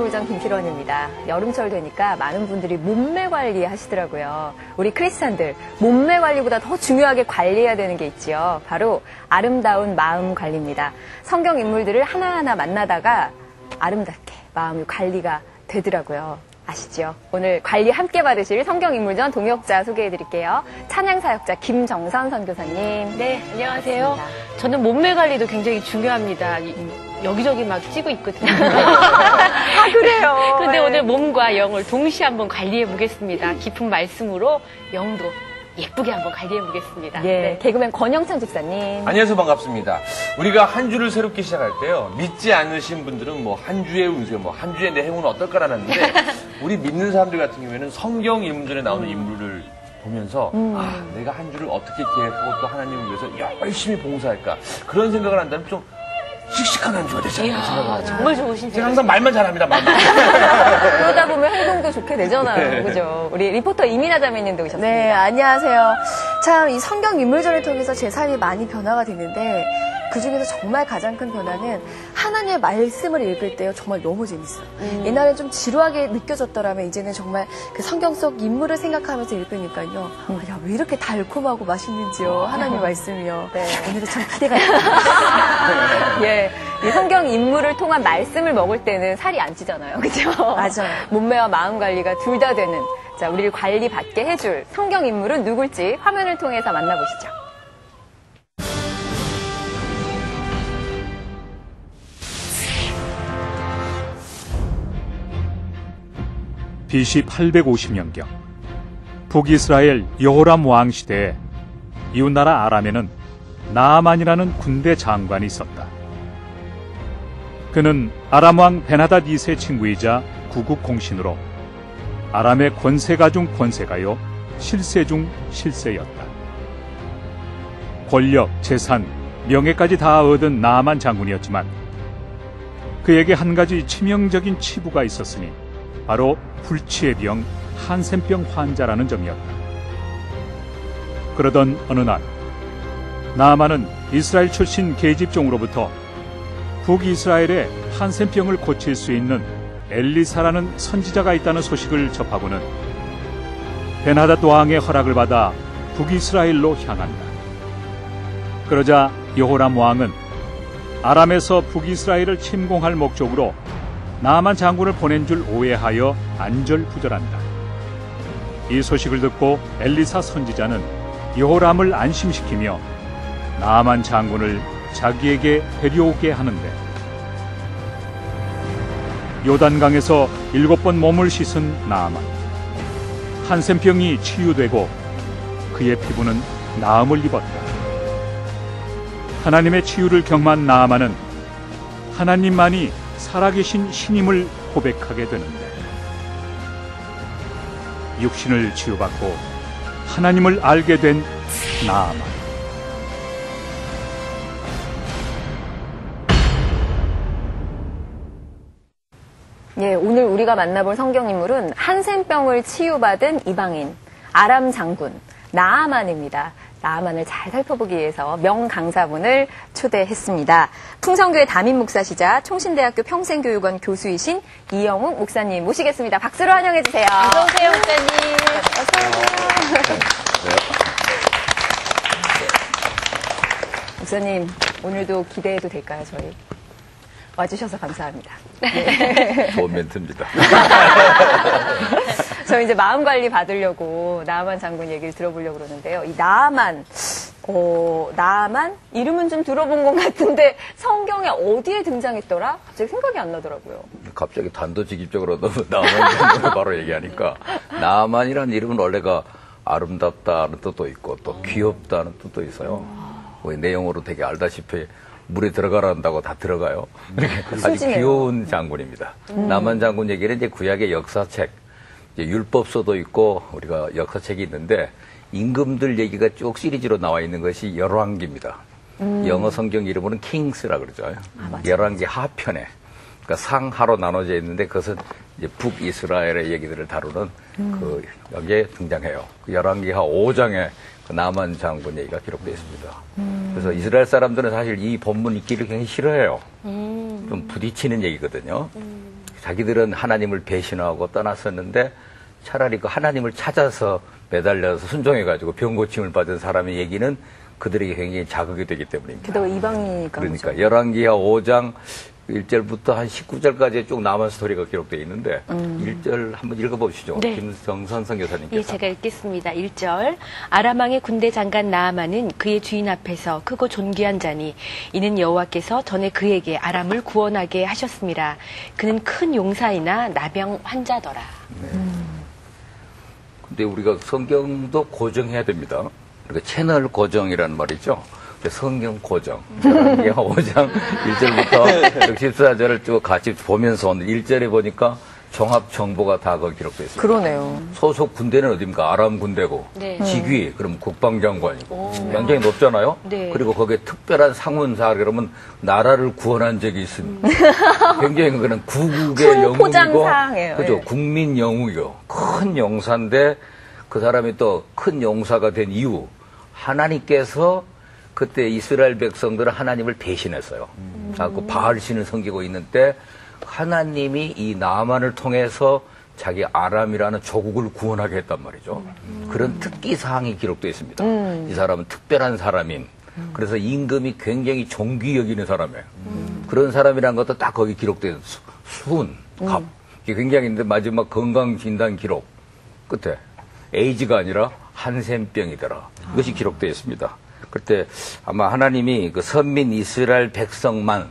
성경인물전 김필원입니다. 여름철 되니까 많은 분들이 몸매 관리 하시더라고요. 우리 크리스찬들, 몸매 관리보다 더 중요하게 관리해야 되는 게 있지요. 바로 아름다운 마음 관리입니다. 성경인물들을 하나하나 만나다가 아름답게 마음이 관리가 되더라고요. 아시죠? 오늘 관리 함께 받으실 성경인물전 동역자 소개해드릴게요. 찬양사역자 김정선 선교사님. 네, 안녕하세요. 반갑습니다. 저는 몸매 관리도 굉장히 중요합니다. 여기저기 막 찌고 있거든요. 아, 그래요? 그런데 오늘 몸과 영을 동시에 한번 관리해 보겠습니다. 깊은 말씀으로 영도 예쁘게 한번 관리해 보겠습니다. 예, 네. 개그맨 권영찬 집사님. 안녕하세요. 반갑습니다. 우리가 한 주를 새롭게 시작할 때요. 믿지 않으신 분들은 뭐 한 주의 운세, 뭐 한 주의 내 행운은 어떨까라는데 우리 믿는 사람들 같은 경우에는 성경 인물전에 나오는 인물을 보면서 아, 내가 한 주를 어떻게 계획하고 또 하나님을 위해서 열심히 봉사할까 그런 생각을 한다면 좀 씩씩한 한 주가 되잖아요. 정말 좋으신 제가 항상 말만 잘합니다. 말만. 그러다 보면 행동도 좋게 되잖아요. 네. 그죠? 우리 리포터 이민아 자매님도 오셨습니다. 네, 안녕하세요. 참, 이 성경 인물전을 통해서 제 삶이 많이 변화가 됐는데 그중에서 정말 가장 큰 변화는 하나님의 말씀을 읽을 때요. 정말 너무 재밌어요. 옛날엔 좀 지루하게 느껴졌더라면 이제는 정말 그 성경 속 인물을 생각하면서 읽으니까요. 야, 왜 이렇게 달콤하고 맛있는지요. 하나님의 말씀이요. 네. 오늘은 참 기대가 됩니다. 예, 이 성경 인물을 통한 말씀을 먹을 때는 살이 안 찌잖아요. 그죠? 맞아요. 몸매와 마음 관리가 둘 다 되는, 자, 우리를 관리 받게 해줄 성경 인물은 누굴지 화면을 통해서 만나보시죠. BC 850년경 북이스라엘 여호람 왕 시대에 이웃나라 아람에는 나아만이라는 군대 장관이 있었다. 그는 아람 왕 베나닷 2세 친구이자 구국 공신으로 아람의 권세가 중 권세가요 실세 중 실세였다. 권력, 재산, 명예까지 다 얻은 나아만 장군이었지만 그에게 한 가지 치명적인 치부가 있었으니 바로 불치의 병, 한센병 환자라는 점이었다. 그러던 어느 날 나아만은 이스라엘 출신 계집종으로부터 북이스라엘에 한센병을 고칠 수 있는 엘리사라는 선지자가 있다는 소식을 접하고는 베나닷 왕의 허락을 받아 북이스라엘로 향한다. 그러자 여호람 왕은 아람에서 북이스라엘을 침공할 목적으로 나아만 장군을 보낸 줄 오해하여 안절부절한다. 이 소식을 듣고 엘리사 선지자는 여호람을 안심시키며 나아만 장군을 자기에게 데려오게 하는데 요단강에서 7번 몸을 씻은 나아만. 한센병이 치유되고 그의 피부는 나음을 입었다. 하나님의 치유를 경험한 나아만은 하나님만이 살아계신 신임을 고백하게 되는데 육신을 치유받고 하나님을 알게 된 나아만. 예, 오늘 우리가 만나볼 성경인물은 한센병을 치유받은 이방인 아람 장군 나아만입니다. 나아만을 잘 살펴보기 위해서 명강사분을 초대했습니다. 풍성교회 담임 목사시자 총신대학교 평생교육원 교수이신 이영욱 목사님 모시겠습니다. 박수로 환영해 주세요. 어서 오세요, 목사님. 목사님, 오늘도 기대해도 될까요, 저희? 와주셔서 감사합니다. 네. 좋은 멘트입니다. 저 이제 마음 관리 받으려고 나아만 장군 얘기를 들어보려고 그러는데요. 이 나아만 이름은 좀 들어본 것 같은데 성경에 어디에 등장했더라? 갑자기 생각이 안 나더라고요. 갑자기 단도직입적으로 너무 나아만을 바로 얘기하니까 나아만이라는 이름은 원래가 아름답다는 뜻도 있고 또 귀엽다는 뜻도 있어요. 내용으로 되게 알다시피 물에 들어가란다고 다 들어가요. 아주 귀여운 장군입니다. 나아만 장군 얘기는 이제 구약의 역사책, 이제 율법서도 있고 우리가 역사책이 있는데 임금들 얘기가 쭉 시리즈로 나와 있는 것이 열왕기입니다. 영어 성경 이름으로는 킹스라 그러죠. 열왕기 하편에. 그러니까 상하로 나눠져 있는데 그것은 이제 북이스라엘의 얘기들을 다루는 그 여기에 등장해요. 그 열왕기하 5장에 그 나아만 장군 얘기가 기록되어 있습니다. 그래서 이스라엘 사람들은 사실 이 본문 읽기를 굉장히 싫어해요. 좀 부딪히는 얘기거든요. 자기들은 하나님을 배신하고 떠났었는데 차라리 그 하나님을 찾아서 매달려서 순종해가지고 병 고침을 받은 사람의 얘기는 그들에게 굉장히 자극이 되기 때문입니다. 게다가 이방이니까. 그러니까 열왕기하 5장 1절부터 한 19절까지 쭉 남은 스토리가 기록되어 있는데 1절 한번 읽어보시죠. 네. 김정선 선교사님께서. 예, 제가 읽겠습니다. 1절. 아람 왕의 군대 장관 나아만은 그의 주인 앞에서 크고 존귀한 자니 이는 여호와께서 전에 그에게 아람을 구원하게 하셨습니다. 그는 큰 용사이나 나병 환자더라. 근데 우리가 성경도 고정해야 됩니다. 그러니까 채널 고정이라는 말이죠. 성경 고정. 열왕기하 5장 1절부터 14절을 쭉 같이 보면서 오늘 1절에 보니까 종합 정보가 다 거기 기록되어 있습니다. 그러네요. 소속 군대는 어디입니까? 아람 군대고. 네. 직위, 그럼 국방장관이고. 굉장히 높잖아요? 네. 그리고 거기에 특별한 상문사, 그러면 나라를 구원한 적이 있습니다. 굉장히 그거는 구국의 큰 영웅이고. 포장사항이에요. 그죠? 예. 국민 영웅이고. 큰 용사인데 그 사람이 또 큰 용사가 된 이유. 하나님께서 그때 이스라엘 백성들은 하나님을 배신했어요. 그 바알신을 섬기고 있는 때 하나님이 이 나아만을 통해서 자기 아람이라는 조국을 구원하게 했단 말이죠. 그런 특기 사항이 기록되어 있습니다. 이 사람은 특별한 사람인. 그래서 임금이 굉장히 존귀 여기는 사람이에요. 그런 사람이라는 것도 딱 거기 기록되어 있어요. 수훈, 갑. 이게 굉장히 있는데 마지막 건강진단 기록 끝에 에이즈가 아니라 한센병이더라. 이것이 기록되어 있습니다. 그때 아마 하나님이 그 선민 이스라엘 백성만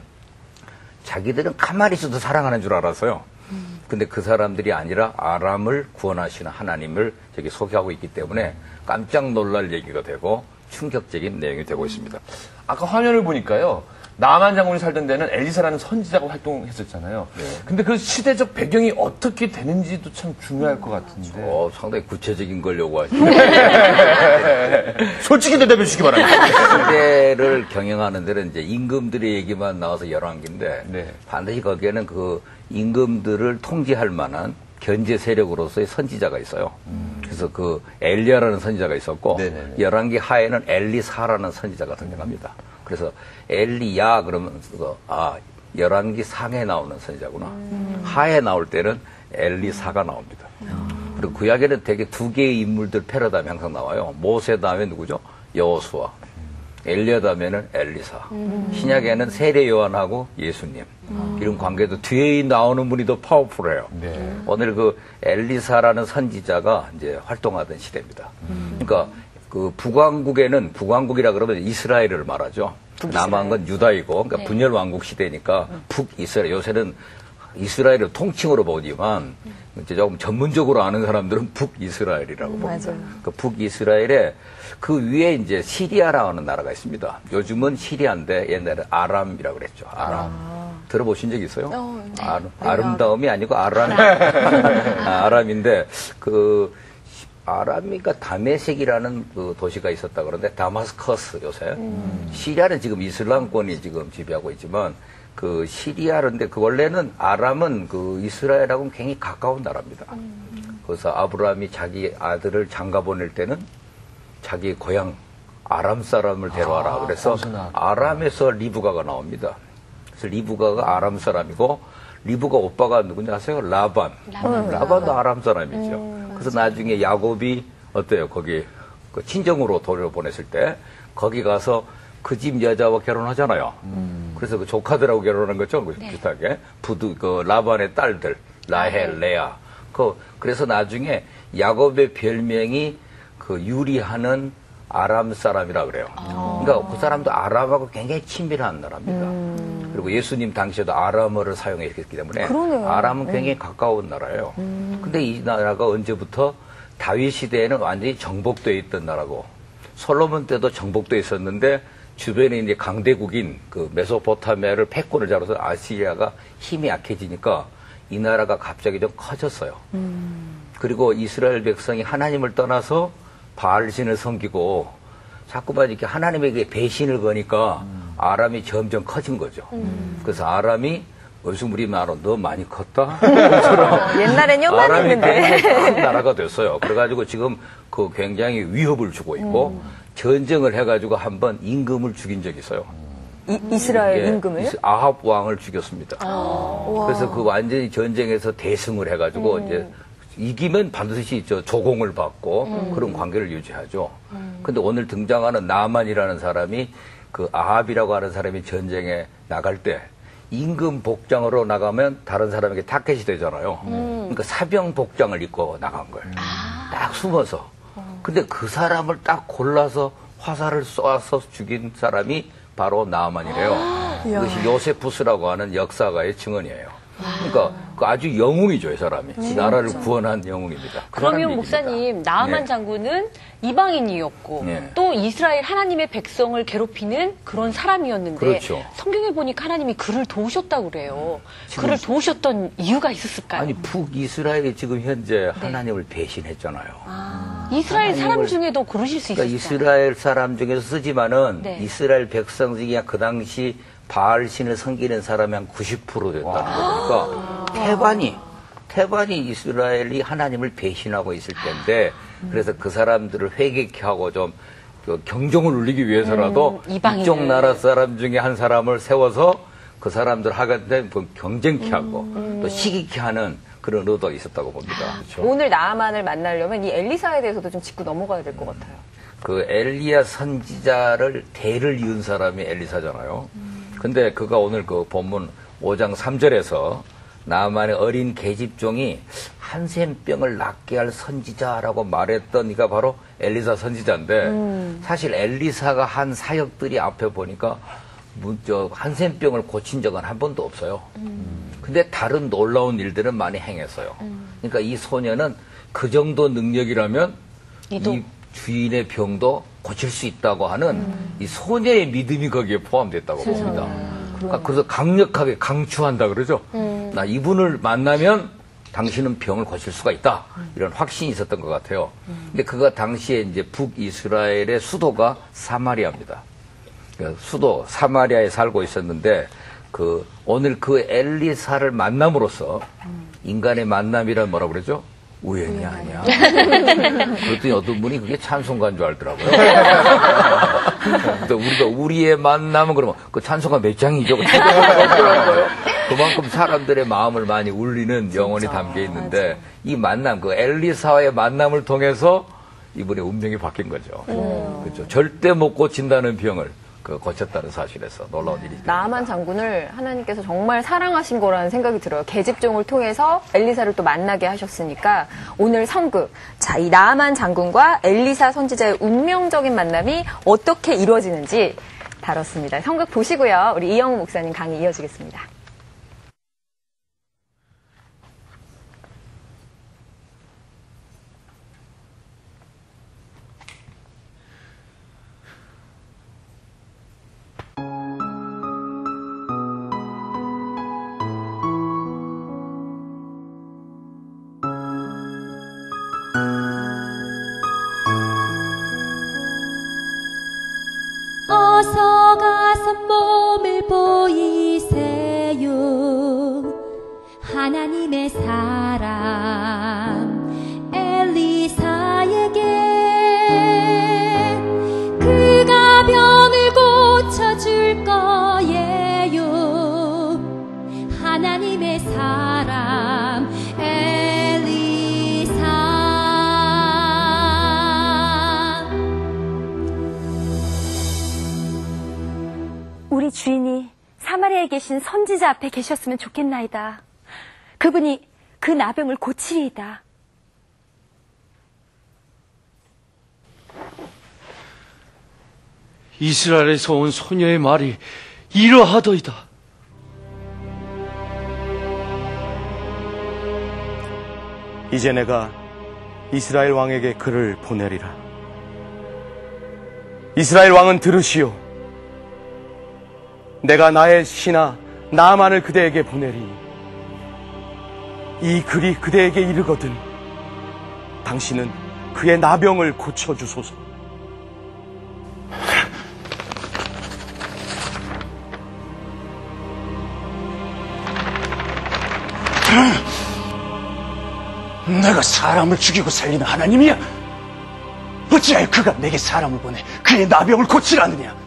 자기들은 가만히 있어도 사랑하는 줄 알았어요. 근데 그 사람들이 아니라 아람을 구원하시는 하나님을 저기 소개하고 있기 때문에 깜짝 놀랄 얘기가 되고 충격적인 내용이 되고 있습니다. 아까 화면을 보니까요. 나만 장군이 살던 데는 엘리사라는 선지자가 활동했었잖아요. 근데 그 시대적 배경이 어떻게 되는지도 참 중요할 것 같은데. 상당히 구체적인 걸 요구하시죠. 솔직히 대답해 주시기 바랍니다. 시대를 경영하는 데는 이제 임금들의 얘기만 나와서 열왕기인데 네. 반드시 거기에는 그 임금들을 통제할 만한 견제 세력으로서의 선지자가 있어요. 그래서 그 엘리야라는 선지자가 있었고 네네네. 열왕기 하에는 엘리사라는 선지자가 등장합니다. 그래서 엘리야 그러면 열왕기 상에 나오는 선지자구나. 하에 나올 때는 엘리사가 나옵니다. 그리고 구약에는 되게 두 개의 인물들 패러다임이 항상 나와요. 모세 다음에 누구죠? 여호수아. 엘리야 다음에는 엘리사. 신약에는 세례 요한하고 예수님. 이런 관계도 뒤에 나오는 분이 더 파워풀해요. 네. 오늘 그 엘리사라는 선지자가 이제 활동하던 시대입니다. 그러니까 그 북왕국에는 북왕국이라 그러면 이스라엘을 말하죠. 남한건 유다이고, 그러니까 분열 왕국 시대니까 북이스라엘. 요새는 이스라엘을 통칭으로 보지만 이제 조금 전문적으로 아는 사람들은 북이스라엘이라고 봅니다. 맞아요. 그 북이스라엘에 그 위에 이제 시리아라는 나라가 있습니다. 요즘은 시리아인데 옛날에 아람이라고 그랬죠. 아람. 들어보신 적 있어요? 네. 아름다움이 아니고 아람. 아람인데 그 아람이가 다메섹이라는 그 도시가 있었다 그러는데 다마스커스 요새 시리아는 지금 이슬람권이 지금 지배하고 있지만 그 시리아인데 그 원래는 아람은 그 이스라엘하고는 굉장히 가까운 나라입니다. 그래서 아브라함이 자기 아들을 장가 보낼 때는 자기 고향 아람 사람을 데려와라. 그래서 아람에서 리브가가 나옵니다. 그래서 리브가가 아람 사람이고 리브가 오빠가 누군지 아세요? 라반. 라반도 아람 사람이죠. 그래서 나중에 야곱이 어때요? 거기 그 친정으로 돌려보냈을 때 거기 가서 그 집 여자와 결혼하잖아요. 그래서 그 조카들하고 결혼한 거죠. 비슷하게. 그 라반의 딸들, 라헬, 레아. 그래서 나중에 야곱의 별명이 그 유리하는 아람 사람이라 그래요. 그러니까 그 사람도 아람하고 굉장히 친밀한 나라입니다. 그리고 예수님 당시에도 아람어를 사용했기 때문에 그러네요. 아람은 굉장히 가까운 나라예요. 근데 이 나라가 언제부터 다윗 시대에는 완전히 정복되어 있던 나라고 솔로몬 때도 정복되어 있었는데 주변에 이제 강대국인 그 메소포타미아를 패권을 잡아서 아시리아가 힘이 약해지니까 이 나라가 갑자기 좀 커졌어요. 그리고 이스라엘 백성이 하나님을 떠나서 바알신을 섬기고 자꾸만 이렇게 하나님에게 배신을 거니까 아람이 점점 커진 거죠. 그래서 아람이 무슨 우리 말로 너 많이 컸다? 옛날엔 아람이 요만했는데. 굉장히 큰 나라가 됐어요. 그래가지고 지금 그 굉장히 위협을 주고 있고 전쟁을 해가지고 한번 임금을 죽인 적이 있어요. 이스라엘 임금을? 아합 왕을 죽였습니다. 그래서 그 완전히 전쟁에서 대승을 해가지고 이제 이기면 반드시 조공을 받고 그런 관계를 유지하죠. 근데 오늘 등장하는 나만이라는 사람이 그 아합이라고 하는 사람이 전쟁에 나갈 때 임금 복장으로 나가면 다른 사람에게 타켓이 되잖아요. 그러니까 사병 복장을 입고 나간 거예요. 딱 숨어서. 근데 그 사람을 딱 골라서 화살을 쏘아서 죽인 사람이 바로 나만이래요. 이것이 요세푸스라고 하는 역사가의 증언이에요. 그러니까 그 아주 영웅이죠, 이 사람이. 나라를 구원한 영웅입니다. 그러면 목사님, 나아만 장군은 이방인이었고 또 이스라엘 하나님의 백성을 괴롭히는 그런 사람이었는데 그렇죠. 성경에 보니까 하나님이 그를 도우셨다고 그래요. 그를 도우셨던 이유가 있었을까요? 아니, 북이스라엘이 지금 현재 하나님을 배신했잖아요. 이스라엘 사람 중에도 그러실 수 그러니까 있었어요. 이스라엘 사람 중에서 쓰지만은 이스라엘 백성 중에 그 당시 바알 신을 섬기는 사람이 한 90% 됐다는 거니까 태반이 이스라엘이 하나님을 배신하고 있을 텐데 그래서 그 사람들을 회개케 하고 좀 경종을 울리기 위해서라도 이쪽 나라 사람 중에 한 사람을 세워서 그 사람들 하는데 경쟁케 하고 또 시기케 하는 그런 의도가 있었다고 봅니다. 그렇죠? 오늘 나아만을 만나려면 이 엘리사에 대해서도 좀 짚고 넘어가야 될 것 같아요. 그 엘리야 선지자를 대를 이은 사람이 엘리사잖아요. 근데 그가 오늘 그 본문 5장 3절에서 나아만의 어린 계집종이 한센병을 낫게 할 선지자라고 말했던 이가 바로 엘리사 선지자인데 사실 엘리사가 한 사역들이 앞에 보니까 한센병을 고친 적은 한 번도 없어요. 근데 다른 놀라운 일들은 많이 행했어요. 그러니까 이 소녀는 그 정도 능력이라면 이 주인의 병도 고칠 수 있다고 하는 이 소녀의 믿음이 거기에 포함됐다고 봅니다. 그러니까 그래서 강력하게 강추한다 그러죠. 나 이분을 만나면 당신은 병을 고칠 수가 있다. 이런 확신이 있었던 것 같아요. 근데 그가 당시에 이제 북이스라엘의 수도가 사마리아입니다. 수도 사마리아에 살고 있었는데 오늘 그 엘리사를 만남으로써 인간의 만남이란 뭐라고 그러죠? 우연이 아니야. 그랬더니 어떤 분이 그게 찬송가인 줄 알더라고요. 우리가 우리의 만남은 그러면 그 찬송가 몇 장이죠? 그만큼 사람들의 마음을 많이 울리는 영혼이 담겨 있는데 이 만남, 그 엘리사와의 만남을 통해서 이분의 운명이 바뀐 거죠. 그렇죠. 절대 못 고친다는 병을 고쳤다는 사실에서 놀라운 일이 있습니다. 나아만 장군을 하나님께서 정말 사랑하신 거라는 생각이 들어요. 계집종을 통해서 엘리사를 또 만나게 하셨으니까 오늘 성극, 자, 이 나아만 장군과 엘리사 선지자의 운명적인 만남이 어떻게 이루어지는지 다뤘습니다. 성극 보시고요. 우리 이영우 목사님 강의 이어지겠습니다. 어서 가서 몸을 보이세요. 하나님의 사람 엘리사에게 그가 병을 고쳐줄 거예요. 하나님의 사람 우리 주인이 사마리아에 계신 선지자 앞에 계셨으면 좋겠나이다. 그분이 그 나병을 고치리이다. 이스라엘에서 온 소녀의 말이 이러하더이다. 이제 내가 이스라엘 왕에게 글을 보내리라. 이스라엘 왕은 들으시오. 내가 나의 신하 나아만을 그대에게 보내리니 이 글이 그대에게 이르거든 당신은 그의 나병을 고쳐주소서. 내가 사람을 죽이고 살리는 하나님이야. 어찌하여 그가 내게 사람을 보내 그의 나병을 고치라느냐.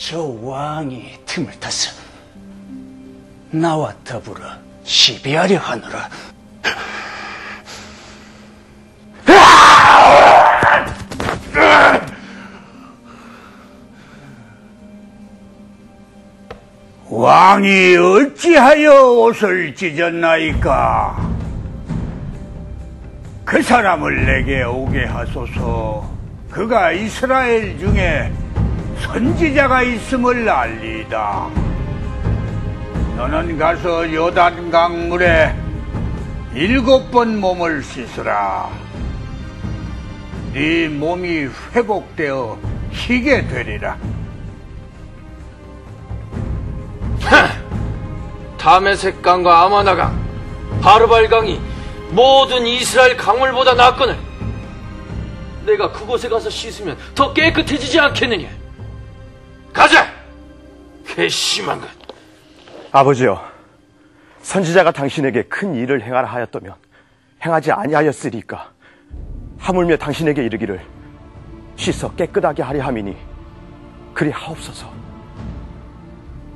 저 왕이 틈을 타서 나와 더불어 시비하려 하노라. 왕이 어찌하여 옷을 찢었나이까? 그 사람을 내게 오게 하소서. 그가 이스라엘 중에 선지자가 있음을 알리다. 너는 가서 요단 강물에 7번 몸을 씻으라. 네 몸이 회복되어 희게 되리라. 다메섹 강과 아마나 강, 바르발 강이 모든 이스라엘 강물보다 낫거늘 내가 그곳에 가서 씻으면 더 깨끗해지지 않겠느냐? 가자! 괘씸한 것. 아버지여, 선지자가 당신에게 큰 일을 행하라 하였다면 행하지 아니하였으리까? 하물며 당신에게 이르기를 씻어 깨끗하게 하려 함이니 그리 하옵소서.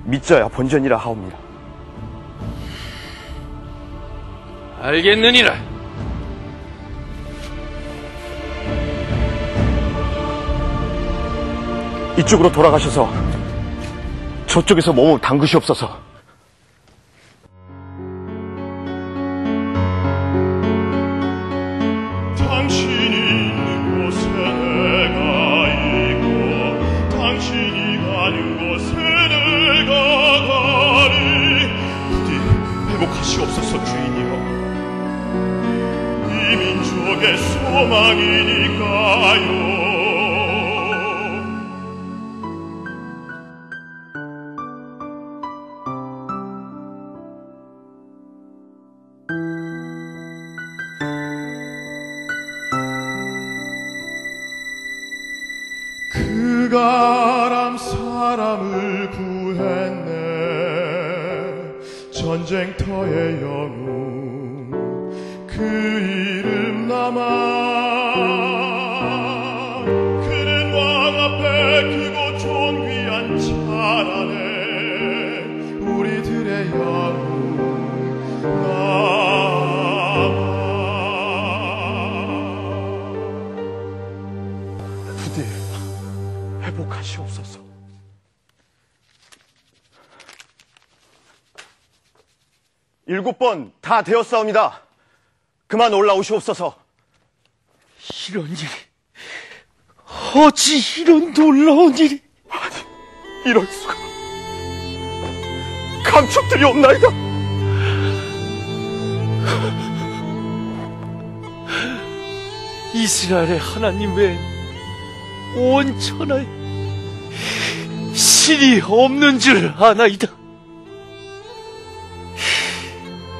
믿져야 본전이라 하옵니다. 알겠느니라. 이쪽으로 돌아가셔서 저쪽에서 몸을 담그시옵소서. 당신이 있는 곳에 내가 있고 당신이 가는 곳에 내가 가리. 부디 회복하시옵소서 주인이여. 이 민족의 소망이니까요. 그가 아람 사람을 구했네. 전쟁터의 영웅 그 이름 나만. 그는 왕 앞에 크고 존귀한 자라네. 우리들의 영웅 나만. 부디 회복하시옵소서. 일곱 번 다 되었사옵니다. 그만 올라오시옵소서. 이런 일이, 어찌 이런 놀라운 일이. 아니, 이럴 수가. 감축드리옵나이다. 이스라엘의 하나님 외엔 온 천하에 신이 없는 줄 아나이다.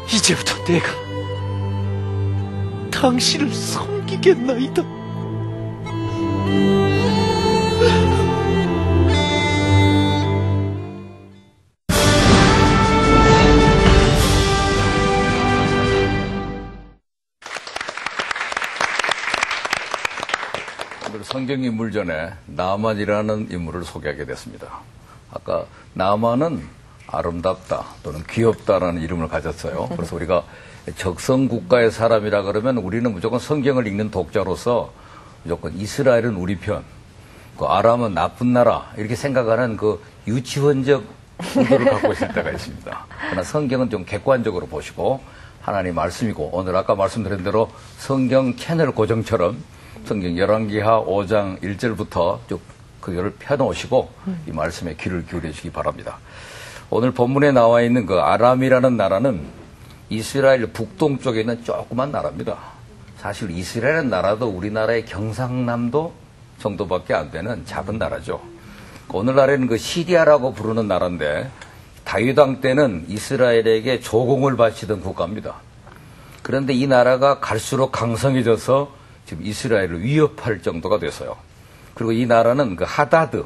이제부터 내가 당신을 섬기겠나이다. 오늘 성경 인물 전에 나만이라는 인물을 소개하게 됐습니다. 아까 나만은 아름답다 또는 귀엽다라는 이름을 가졌어요. 그래서 우리가 적성국가의 사람이라 그러면 우리는 무조건 성경을 읽는 독자로서 무조건 이스라엘은 우리 편, 그 아람은 나쁜 나라 이렇게 생각하는 그 유치원적 의도를 갖고 있을 때가 있습니다. 그러나 성경은 좀 객관적으로 보시고 하나님 말씀이고 오늘 아까 말씀드린 대로 성경 채널 고정처럼 성경 열왕기하 5장 1절부터 쭉 그거를 펴놓으시고 이 말씀에 귀를 기울여 주시기 바랍니다. 오늘 본문에 나와 있는 그 아람이라는 나라는 이스라엘 북동쪽에 있는 조그만 나라입니다. 사실 이스라엘은 나라도 우리나라의 경상남도 정도밖에 안 되는 작은 나라죠. 오늘날에는 그 시리아라고 부르는 나라인데 다윗 왕 때는 이스라엘에게 조공을 바치던 국가입니다. 그런데 이 나라가 갈수록 강성해져서 지금 이스라엘을 위협할 정도가 됐어요. 그리고 이 나라는 그 하다드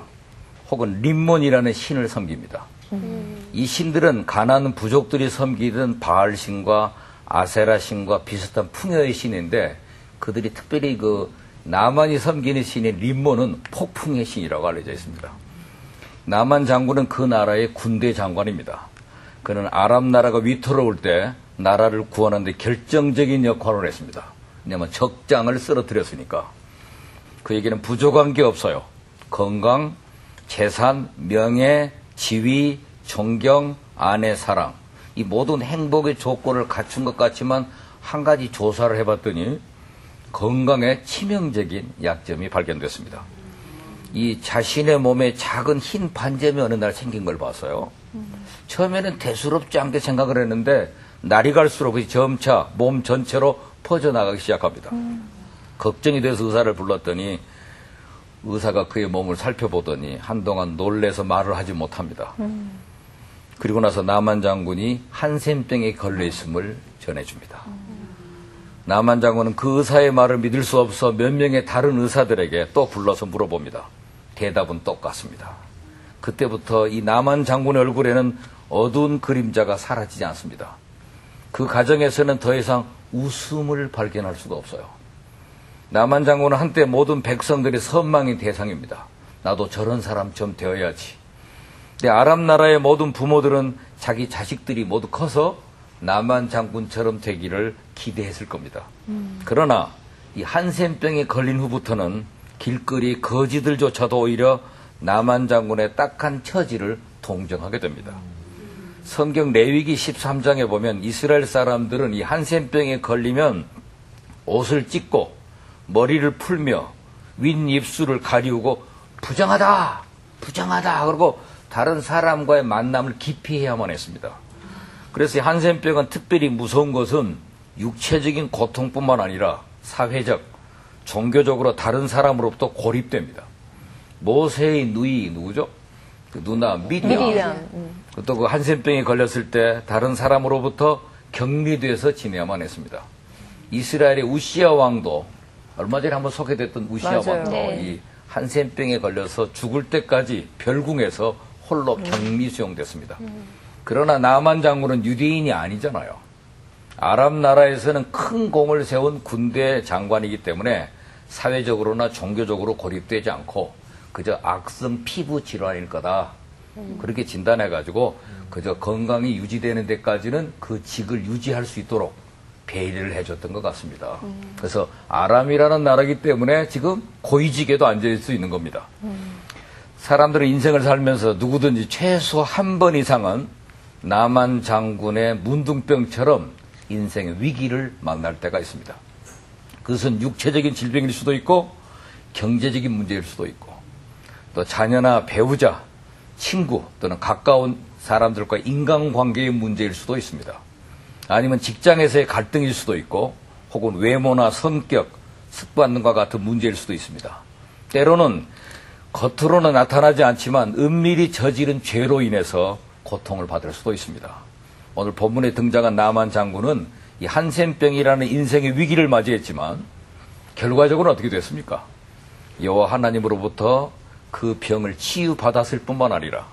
혹은 림몬이라는 신을 섬깁니다. 이 신들은 가나안 부족들이 섬기던 바알 신과 아세라 신과 비슷한 풍요의 신인데 그들이 특별히 그 나만이 섬기는 신인 림몬은 폭풍의 신이라고 알려져 있습니다. 나만 장군은 그 나라의 군대 장관입니다. 그는 아람 나라가 위태로울 때 나라를 구하는 데 결정적인 역할을 했습니다. 왜냐하면 적장을 쓰러뜨렸으니까. 그에게는 부족한 게 없어요. 건강, 재산, 명예, 지위, 존경, 아내, 사랑. 이 모든 행복의 조건을 갖춘 것 같지만 한 가지 조사를 해봤더니 건강에 치명적인 약점이 발견됐습니다. 이 자신의 몸에 작은 흰 반점이 어느 날 생긴 걸 봤어요. 처음에는 대수롭지 않게 생각을 했는데 날이 갈수록 점차 몸 전체로 퍼져나가기 시작합니다. 걱정이 돼서 의사를 불렀더니 의사가 그의 몸을 살펴보더니 한동안 놀래서 말을 하지 못합니다. 그리고 나서 나만 장군이 한센병에 걸려 있음을 전해줍니다. 나만 장군은 그 의사의 말을 믿을 수 없어 몇 명의 다른 의사들에게 또 불러서 물어봅니다. 대답은 똑같습니다. 그때부터 이 나만 장군의 얼굴에는 어두운 그림자가 사라지지 않습니다. 그 가정에서는 더 이상 웃음을 발견할 수가 없어요. 나만 장군은 한때 모든 백성들의 선망의 대상입니다. 나도 저런 사람처럼 되어야지. 근데 아랍 나라의 모든 부모들은 자기 자식들이 모두 커서 나만 장군처럼 되기를 기대했을 겁니다. 그러나 이 한센병에 걸린 후부터는 길거리 거지들조차도 오히려 나만 장군의 딱한 처지를 동정하게 됩니다. 성경 레위기 13장에 보면 이스라엘 사람들은 이 한센병에 걸리면 옷을 찢고 머리를 풀며 윗입술을 가리우고 부정하다 그러고 다른 사람과의 만남을 기피해야만 했습니다. 그래서 한센병은 특별히 무서운 것은 육체적인 고통뿐만 아니라 사회적, 종교적으로 다른 사람으로부터 고립됩니다. 모세의 누이 누구죠? 그 누나 미리암. 또 그 한센병에 걸렸을 때 다른 사람으로부터 격리돼서 지내야만 했습니다. 이스라엘의 우시아 왕도 얼마 전에 한번 소개됐던 우시아 왕도 이 한센병에 걸려서 죽을 때까지 별궁에서 홀로 격리 수용됐습니다. 그러나 나만 장군은 유대인이 아니잖아요. 아랍 나라에서는 큰 공을 세운 군대 장관이기 때문에 사회적으로나 종교적으로 고립되지 않고 그저 악성 피부 질환일 거다. 그렇게 진단해가지고 그저 건강이 유지되는 데까지는 그 직을 유지할 수 있도록 배려를 해줬던 것 같습니다. 그래서 아람이라는 나라이기 때문에 지금 고위직에도 앉을 수 있는 겁니다. 사람들은 인생을 살면서 누구든지 최소 한 번 이상은 나만 장군의 문둥병처럼 인생의 위기를 만날 때가 있습니다. 그것은 육체적인 질병일 수도 있고 경제적인 문제일 수도 있고 또 자녀나 배우자, 친구 또는 가까운 사람들과 인간관계의 문제일 수도 있습니다. 아니면 직장에서의 갈등일 수도 있고 혹은 외모나 성격, 습관과 같은 문제일 수도 있습니다. 때로는 겉으로는 나타나지 않지만 은밀히 저지른 죄로 인해서 고통을 받을 수도 있습니다. 오늘 본문에 등장한 나만 장군은 이 한센병이라는 인생의 위기를 맞이했지만 결과적으로는 어떻게 됐습니까? 여호와 하나님으로부터 그 병을 치유받았을 뿐만 아니라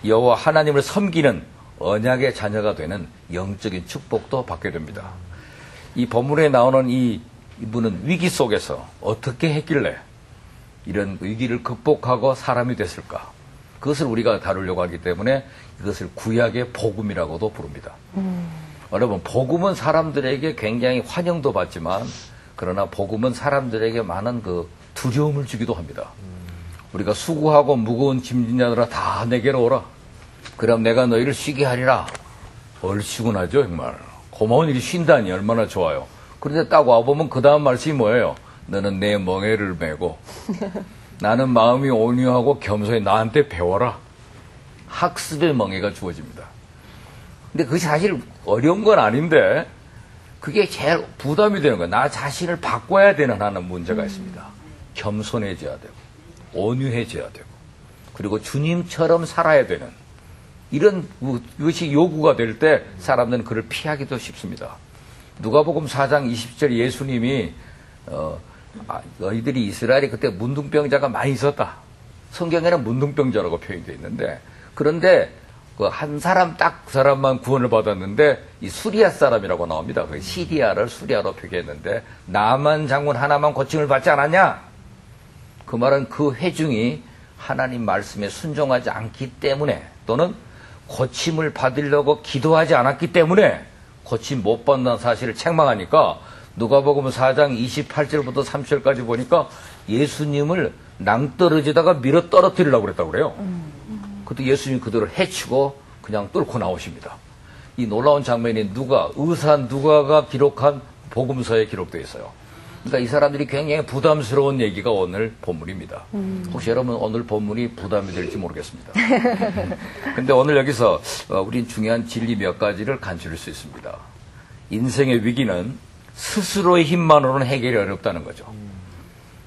여호와 하나님을 섬기는 언약의 자녀가 되는 영적인 축복도 받게 됩니다. 이 본문에 나오는 이분은 위기 속에서 어떻게 했길래 이런 위기를 극복하고 사람이 됐을까? 그것을 우리가 다루려고 하기 때문에 이것을 구약의 복음이라고도 부릅니다. 여러분, 복음은 사람들에게 굉장히 환영도 받지만 그러나 복음은 사람들에게 많은 그 두려움을 주기도 합니다. 우리가 수고하고 무거운 짐진 자들아 다 내게로 오라. 그럼 내가 너희를 쉬게 하리라. 얼씨구나죠, 정말. 고마운 일이 쉰다니 얼마나 좋아요. 그런데 딱 와보면 그 다음 말씀이 뭐예요? 너는 내 멍에를 메고 나는 마음이 온유하고 겸손히 나한테 배워라. 학습의 멍에가 주어집니다. 근데 그것이 사실 어려운 건 아닌데 그게 제일 부담이 되는 거예요. 나 자신을 바꿔야 되는 하는 문제가 있습니다. 겸손해져야 되고 온유해져야 되고 그리고 주님처럼 살아야 되는 이런 것이 요구가 될 때 사람들은 그를 피하기도 쉽습니다. 누가복음 4장 20절 예수님이 너희들이 이스라엘이 그때 문둥병자가 많이 있었다. 성경에는 문둥병자라고 표현되어 있는데 그런데 그 한 사람 딱 그 사람만 구원을 받았는데 이 수리아 사람이라고 나옵니다. 그 시리아를 수리아로 표기했는데 나만 장군 하나만 고침을 받지 않았냐? 그 말은 그 회중이 하나님 말씀에 순종하지 않기 때문에 또는 고침을 받으려고 기도하지 않았기 때문에 고침 못 받는 사실을 책망하니까 누가복음 4장 28절부터 30절까지 보니까 예수님을 낭떠러지다가 밀어 떨어뜨리려고 그랬다고 그래요. 그때 예수님이 그들을 해치고 그냥 뚫고 나오십니다. 이 놀라운 장면이 의사 누가가 기록한 복음서에 기록되어 있어요. 그러니까 이 사람들이 굉장히 부담스러운 얘기가 오늘 본문입니다. 혹시 여러분 오늘 본문이 부담이 될지 모르겠습니다. 근데 오늘 여기서 우린 중요한 진리 몇 가지를 간추릴 수 있습니다. 인생의 위기는 스스로의 힘만으로는 해결이 어렵다는 거죠.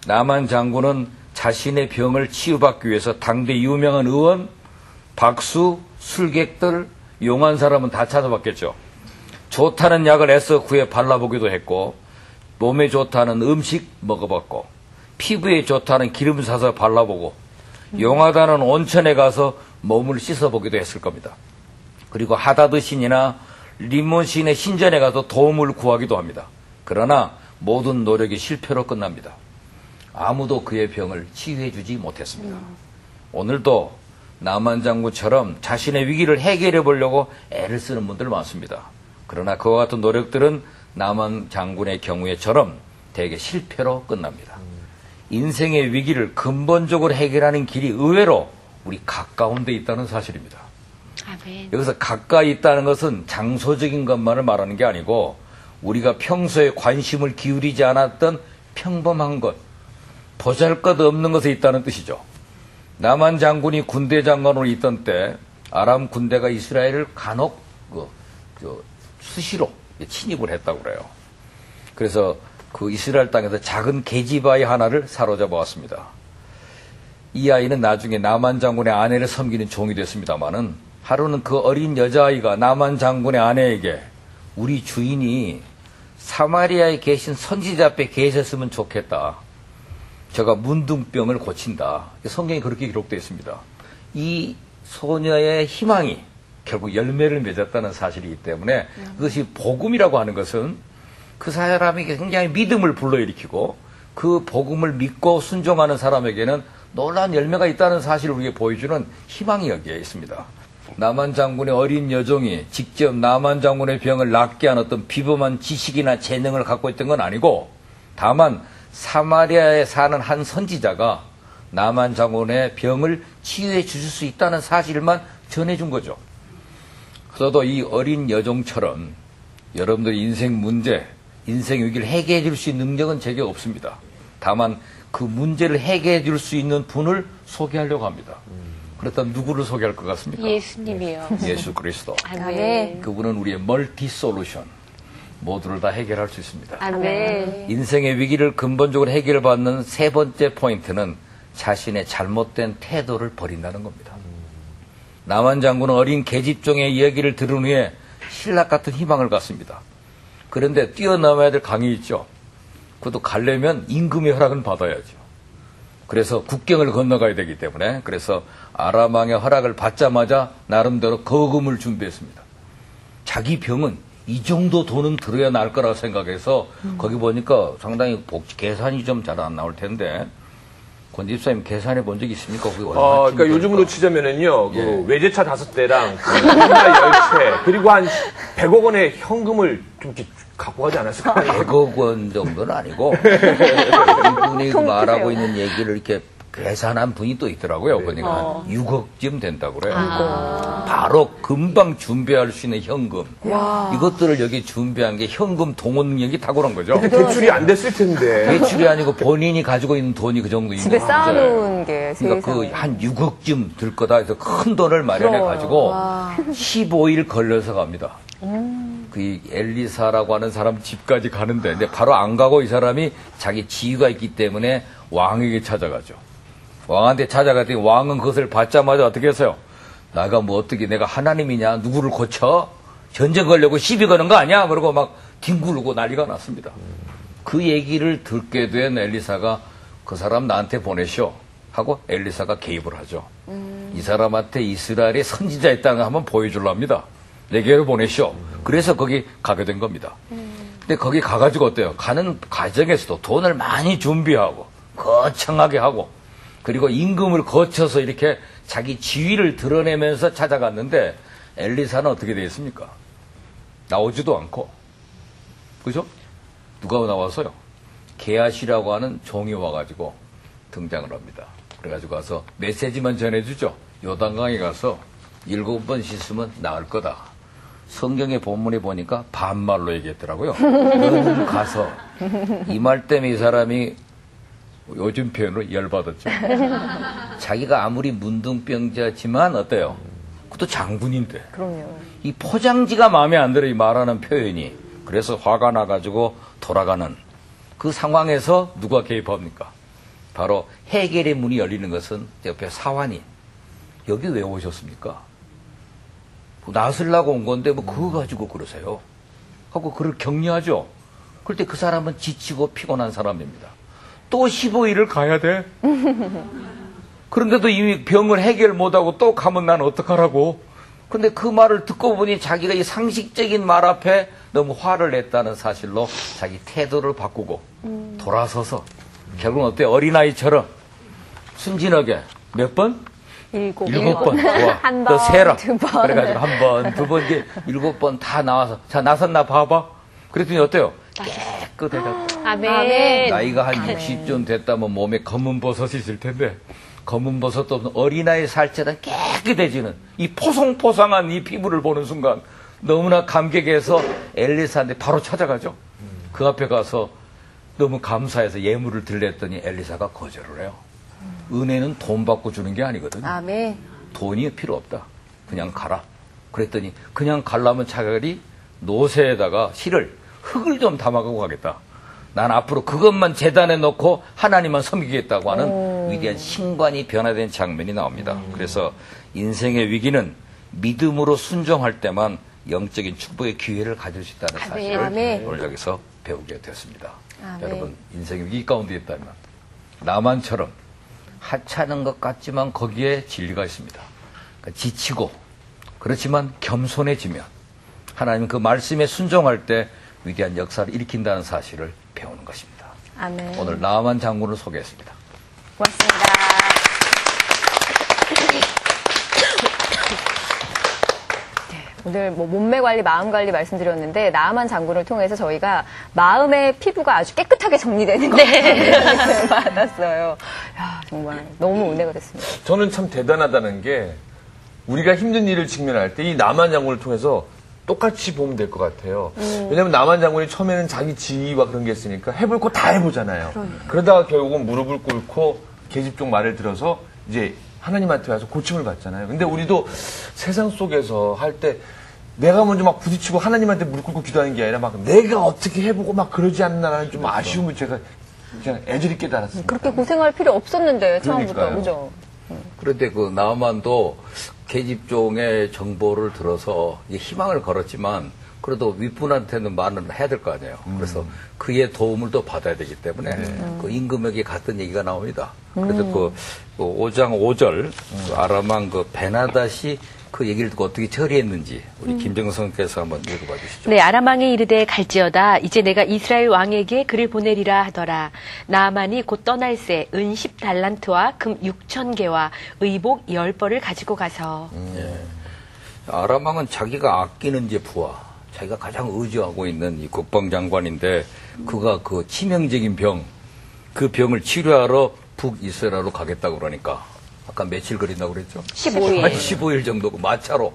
나만 장군은 자신의 병을 치유받기 위해서 당대 유명한 의원, 박수, 술객들, 용한 사람은 다 찾아봤겠죠. 좋다는 약을 애써 구해 발라보기도 했고 몸에 좋다는 음식 먹어봤고 피부에 좋다는 기름 사서 발라보고 용하다는 온천에 가서 몸을 씻어보기도 했을 겁니다. 그리고 하다드 신이나 리몬신의 신전에 가서 도움을 구하기도 합니다. 그러나 모든 노력이 실패로 끝납니다. 아무도 그의 병을 치유해주지 못했습니다. 오늘도 나만 장군처럼 자신의 위기를 해결해 보려고 애를 쓰는 분들 많습니다. 그러나 그와 같은 노력들은 나만 장군의 경우에처럼 대개 실패로 끝납니다. 인생의 위기를 근본적으로 해결하는 길이 의외로 우리 가까운 데 있다는 사실입니다. 아멘. 여기서 가까이 있다는 것은 장소적인 것만을 말하는 게 아니고 우리가 평소에 관심을 기울이지 않았던 평범한 것, 보잘것없는 것에 있다는 뜻이죠. 나만 장군이 군대 장관으로 있던 때 아람 군대가 이스라엘을 간혹 수시로 침입을 했다고 그래요. 그래서 그 이스라엘 땅에서 작은 계집아이 하나를 사로잡아 왔습니다. 이 아이는 나중에 나만 장군의 아내를 섬기는 종이 됐습니다마는 하루는 그 어린 여자아이가 나만 장군의 아내에게 우리 주인이 사마리아에 계신 선지자 앞에 계셨으면 좋겠다. 제가 문둥병을 고친다. 성경에 그렇게 기록되어 있습니다. 이 소녀의 희망이 결국 열매를 맺었다는 사실이기 때문에 그것이 복음이라고 하는 것은 그 사람에게 굉장히 믿음을 불러일으키고 그 복음을 믿고 순종하는 사람에게는 놀라운 열매가 있다는 사실을 우리에게 보여주는 희망이 여기에 있습니다. 나만 장군의 어린 여종이 직접 나만 장군의 병을 낫게 한 어떤 비범한 지식이나 재능을 갖고 있던 건 아니고 다만 사마리아에 사는 한 선지자가 나만 장군의 병을 치유해 주실 수 있다는 사실만 전해준 거죠. 저도 이 어린 여종처럼 여러분들의 인생 문제, 인생 위기를 해결해 줄 수 있는 능력은 제게 없습니다. 다만 그 문제를 해결해 줄 수 있는 분을 소개하려고 합니다. 그렇다면 누구를 소개할 것 같습니까? 예수님이요. 예수 그리스도. 아멘. 그분은 우리의 멀티 솔루션. 모두를 다 해결할 수 있습니다. 아멘. 인생의 위기를 근본적으로 해결받는 세 번째 포인트는 자신의 잘못된 태도를 버린다는 겁니다. 나만 장군은 어린 계집종의 이야기를 들은 후에 신락 같은 희망을 갖습니다. 그런데 뛰어넘어야 될 강이 있죠. 그것도 가려면 임금의 허락을 받아야죠. 그래서 국경을 건너가야 되기 때문에 그래서 아람 왕의 허락을 받자마자 나름대로 거금을 준비했습니다. 자기 병은 이 정도 돈은 들어야 나을 거라고 생각해서 거기 보니까 상당히 계산이 좀 잘 안 나올 텐데 권 집사님 계산해 본 적 있습니까? 그러니까 요즘으로 치자면은요, 그 외제차 5대랑 차 10채 그리고 한 100억 원의 현금을 좀 이렇게 갖고 가지 않았을까? 100억 원 정도는 아니고 이분이 말하고 있는 얘기를 이렇게 계산한 분이 또 있더라고요. 보니까 한 6억쯤 된다고 그래요. 바로 금방 준비할 수 있는 현금. 이것들을 여기 준비한 게 현금 동원 능력이 탁월한 거죠. 대출이 안 됐을 텐데. 대출이 아니고 본인이 가지고 있는 돈이 그 정도 있는 집에 쌓아놓은 게 그러니까 그 한 6억쯤 들 거다 해서 큰 돈을 마련해 가지고 15일 걸려서 갑니다. 그 엘리사라고 하는 사람 집까지 가는데 근데 바로 안 가고 이 사람이 자기 지위가 있기 때문에 왕에게 찾아가죠. 왕한테 찾아갔더니 왕은 그것을 받자마자 어떻게 했어요? 내가 하나님이냐? 누구를 고쳐? 전쟁 걸려고 시비 거는 거 아니야? 그러고 막 뒹굴고 난리가 났습니다. 그 얘기를 듣게 된 엘리사가 그 사람 나한테 보내쇼 하고 엘리사가 개입을 하죠. 이 사람한테 이스라엘의 선지자 있다는 걸 한번 보여주려 합니다. 내게로 보내쇼. 그래서 거기 가게 된 겁니다. 근데 거기 가가지고 어때요? 가는 과정에서도 돈을 많이 준비하고 거창하게 하고 그리고 임금을 거쳐서 이렇게 자기 지위를 드러내면서 찾아갔는데 엘리사는 어떻게 되었습니까? 나오지도 않고. 그죠? 누가 나와서요? 게하시라고 하는 종이 와가지고 등장을 합니다. 그래가지고 가서 메시지만 전해주죠. 요단강에 가서 7번 씻으면 나을 거다. 성경의 본문에 보니까 반말로 얘기했더라고요. 너는 가서 이 말 때문에 이 사람이 요즘 표현으로 열받았죠. 자기가 아무리 문둥병자지만 어때요? 그것도 장군인데. 그럼요. 이 포장지가 마음에 안 들어 이 말하는 표현이. 그래서 화가 나가지고 돌아가는 그 상황에서 누가 개입합니까? 바로 해결의 문이 열리는 것은 옆에 사환이 여기 왜 오셨습니까? 나서려고 온 건데 뭐 그거 가지고 그러세요. 하고 그를 격려하죠. 그럴 때 그 사람은 지치고 피곤한 사람입니다. 또 15일을 가야 돼? 그런데도 이미 병을 해결 못하고 또 가면 난 어떡하라고? 근데 그 말을 듣고 보니 자기가 이 상식적인 말 앞에 너무 화를 냈다는 사실로 자기 태도를 바꾸고 돌아서서 결국은 어때요? 어린아이처럼 순진하게 몇 번? 7번. 한 너 번, 세라. 2번. 그래가지고 한 번, 2번, 이게 7번 다 나와서 자 나섰나 봐봐. 그랬더니 어때요? 깨끗해졌다. 아멘. 나이가 한 60쯤 됐다면 몸에 검은 버섯이 있을 텐데 검은 버섯도 없는 어린아이 살처럼 깨끗해지는 이 포송포송한 이 피부를 보는 순간 너무나 감격해서 엘리사한테 바로 찾아가죠. 그 앞에 가서 너무 감사해서 예물을 들랬더니 엘리사가 거절을 해요. 은혜는 돈 받고 주는 게 아니거든요. 아멘. 돈이 필요 없다. 그냥 가라. 그랬더니 그냥 가려면 차라리 노새에다가 흙을 좀 담아가고 가겠다. 난 앞으로 그것만 재단에 놓고 하나님만 섬기겠다고 하는 위대한 신관이 변화된 장면이 나옵니다. 그래서 인생의 위기는 믿음으로 순종할 때만 영적인 축복의 기회를 가질 수 있다는 사실을 오늘 여기서 배우게 됐습니다. 여러분 인생의 위기 가운데 있다면 나만처럼 하찮은 것 같지만 거기에 진리가 있습니다. 그러니까 지치고 그렇지만 겸손해지면 하나님 그 말씀에 순종할 때 위대한 역사를 일으킨다는 사실을 배우는 것입니다. 아멘. 오늘 나만 장군을 소개했습니다. 고맙습니다. 오늘 뭐 몸매 관리, 마음 관리 말씀드렸는데 나아만 장군을 통해서 저희가 마음의 피부가 아주 깨끗하게 정리되는 것을 받았어요. 야, 정말 너무 은혜가 됐습니다. 저는 참 대단하다는 게 우리가 힘든 일을 직면할 때 이 나만 장군을 통해서 똑같이 보면 될 것 같아요. 왜냐하면 나만 장군이 처음에는 자기 지위와 그런 게 있으니까 해볼 거 다 해보잖아요. 그러다가 결국은 무릎을 꿇고 계집종 말을 들어서 이제 하나님한테 와서 고침을 받잖아요. 근데 우리도 세상 속에서 할 때 내가 먼저 막 부딪히고 하나님한테 무릎 꿇고 기도하는 게 아니라 막 내가 어떻게 해보고 막 그러지 않나라는 좀 아쉬움을 제가 그냥 애절히 깨달았습니다. 그렇게 고생할 필요 없었는데 처음부터. 그러니까요. 그죠? 그런데 그 나만도 계집종의 정보를 들어서 희망을 걸었지만 그래도 윗분한테는 말을 해야 될 거 아니에요. 그래서 그의 도움을 또 받아야 되기 때문에 그 임금에게 갔던 얘기가 나옵니다. 그래서 그 5장 5절 그 아람왕 그 베나닷이 그 얘기를 듣고 어떻게 처리했는지 우리 김정선께서 한번 읽어봐 주시죠. 네, 아람왕이 이르되 갈지어다 이제 내가 이스라엘 왕에게 그를 보내리라 하더라. 나아만이 곧 떠날새 은 10달란트와 금 6,000개와 의복 10벌을 가지고 가서 아람왕은 자기가 아끼는 이제 부하, 자기가 가장 의지하고 있는 이 국방장관인데 그가 그 치명적인 병, 그 병을 치료하러 북이스라엘로 가겠다고 그러니까 아까 며칠 걸린다고 그랬죠? 15일. 한 15일 정도고 마차로.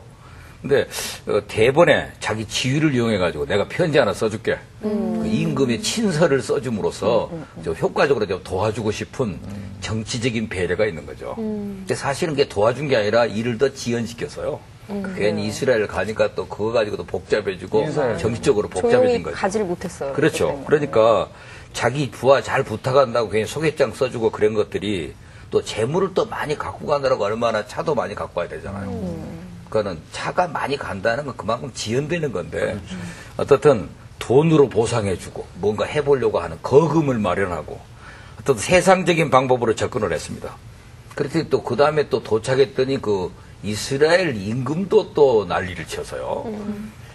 근데 대본에 자기 지위를 이용해가지고 내가 편지 하나 써줄게. 그 임금의 친서를 써줌으로써 좀 효과적으로 좀 도와주고 싶은 정치적인 배려가 있는 거죠. 근데 사실은 그게 도와준 게 아니라 일을 더 지연시켰어요. 괜히 이스라엘 가니까 또 그거 가지고도 복잡해지고 정치적으로 복잡해진 거죠. 가지를 못했어요. 그렇죠. 그러니까 자기 부하 잘 부탁한다고 괜히 소개장 써주고 그런 것들이 또 재물을 또 많이 갖고 가느라고 얼마나 차도 많이 갖고 와야 되잖아요. 그거는 차가 많이 간다는 건 그만큼 지연되는 건데 어떻든 돈으로 보상해주고 뭔가 해보려고 하는 거금을 마련하고 어떤 세상적인 방법으로 접근을 했습니다. 그랬더니 또 그 다음에 또 도착했더니 그 이스라엘 임금도 또 난리를 쳐서요.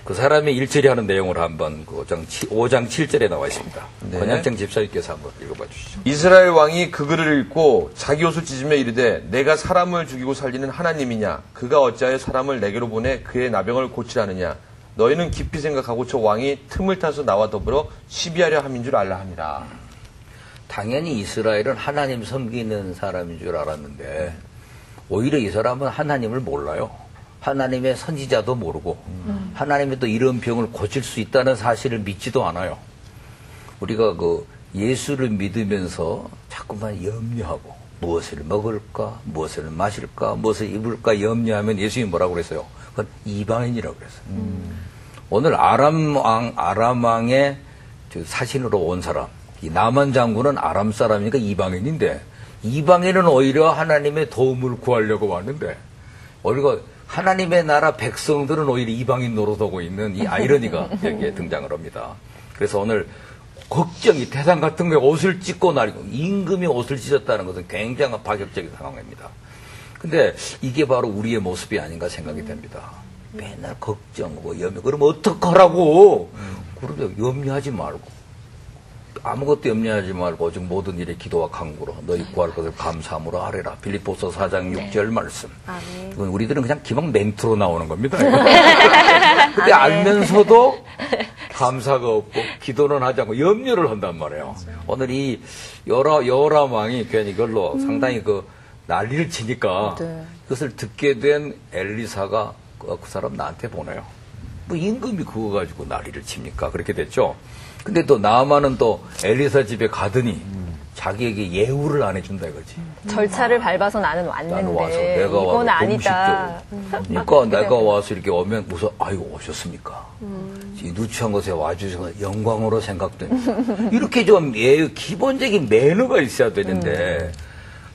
그 사람이 일절이 하는 내용을 한번 그 5장 7절에 나와 있습니다. 네. 권양청 집사님께서 한번 읽어봐 주시죠. 이스라엘 왕이 그 글을 읽고 자기 옷을 찢으며 이르되 내가 사람을 죽이고 살리는 하나님이냐 그가 어찌하여 사람을 내게로 보내 그의 나병을 고치라느냐 너희는 깊이 생각하고 저 왕이 틈을 타서 나와 더불어 시비하려 함인 줄 알라 합니다. 당연히 이스라엘은 하나님 섬기는 사람인 줄 알았는데 오히려 이 사람은 하나님을 몰라요. 하나님의 선지자도 모르고 하나님이 또 이런 병을 고칠 수 있다는 사실을 믿지도 않아요. 우리가 그 예수를 믿으면서 자꾸만 염려하고 무엇을 먹을까, 무엇을 마실까, 무엇을 입을까 염려하면 예수님이 뭐라고 그랬어요? 그건 이방인이라고 그랬어요. 오늘 아람 왕의 사신으로 온 사람, 이 나만 장군은 아람 사람이니까 이방인인데 이방인은 오히려 하나님의 도움을 구하려고 왔는데 우리가 하나님의 나라 백성들은 오히려 이방인 노릇하고 있는 이 아이러니가 여기에 등장을 합니다. 그래서 오늘 걱정이 태산 같은 거에 옷을 찢고 나리고 임금이 옷을 찢었다는 것은 굉장한 파격적인 상황입니다. 근데 이게 바로 우리의 모습이 아닌가 생각이 됩니다. 맨날 걱정하고 염려. 그러면 어떡하라고? 그러면 염려하지 말고 아무것도 염려하지 말고 오직 모든 일에 기도와 간구로 너희 구할 것을 감사함으로 아뢰라. 빌립보서 4장 6절 말씀. 이건 우리들은 그냥 기본 멘트로 나오는 겁니다. 근데 알면서도 감사가 없고 기도는 하지 않고 염려를 한단 말이에요. 오늘 이 여호람 왕이 괜히 이걸로 상당히 그 난리를 치니까 그것을 듣게 된 엘리사가 그 사람 나한테 보내요. 뭐 임금이 그거 가지고 난리를 칩니까? 그렇게 됐죠. 근데 또 나아만은 또 엘리사 집에 가더니 자기에게 예우를 안 해준다 이거지. 절차를 밟아서 나는 왔는데 나는 와서 내가 이건 아니다. 그러니까 내가 와서 이렇게 오면 무슨 아이고 오셨습니까? 이 누추한 곳에 와주셔서 영광으로 생각됩니다. 이렇게 좀 기본적인 매너가 있어야 되는데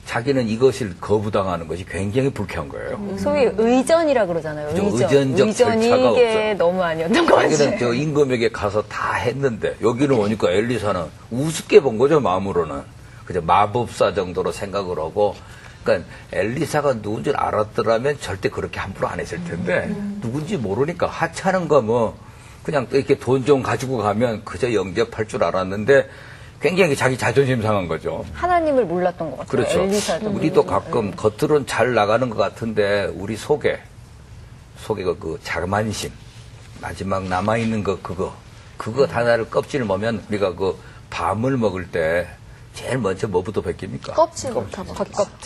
자기는 이것을 거부당하는 것이 굉장히 불쾌한 거예요. 소위 의전이라 그러잖아요. 의전적 의전이 절차가 이게 없어. 너무 아니었던 거 같아요. 자기는 저 임금에게 가서 다 했는데 여기는 오니까 엘리사는 우습게 본 거죠. 마음으로는. 그저 마법사 정도로 생각을 하고 그러니까 엘리사가 누군지 알았더라면 절대 그렇게 함부로 안 했을 텐데 누군지 모르니까 하찮은 거 뭐 그냥 이렇게 돈 좀 가지고 가면 그저 영접할 줄 알았는데 굉장히 자기 자존심 상한 거죠. 하나님을 몰랐던 것 같아요. 그렇죠. 엘리사도. 우리도 가끔 겉으로는 잘 나가는 것 같은데 우리 속에 그 자만심, 마지막 남아있는 그거 하나를 껍질을 보면 우리가 그 밤을 먹을 때 제일 먼저 뭐부터 벗깁니까? 껍질부터.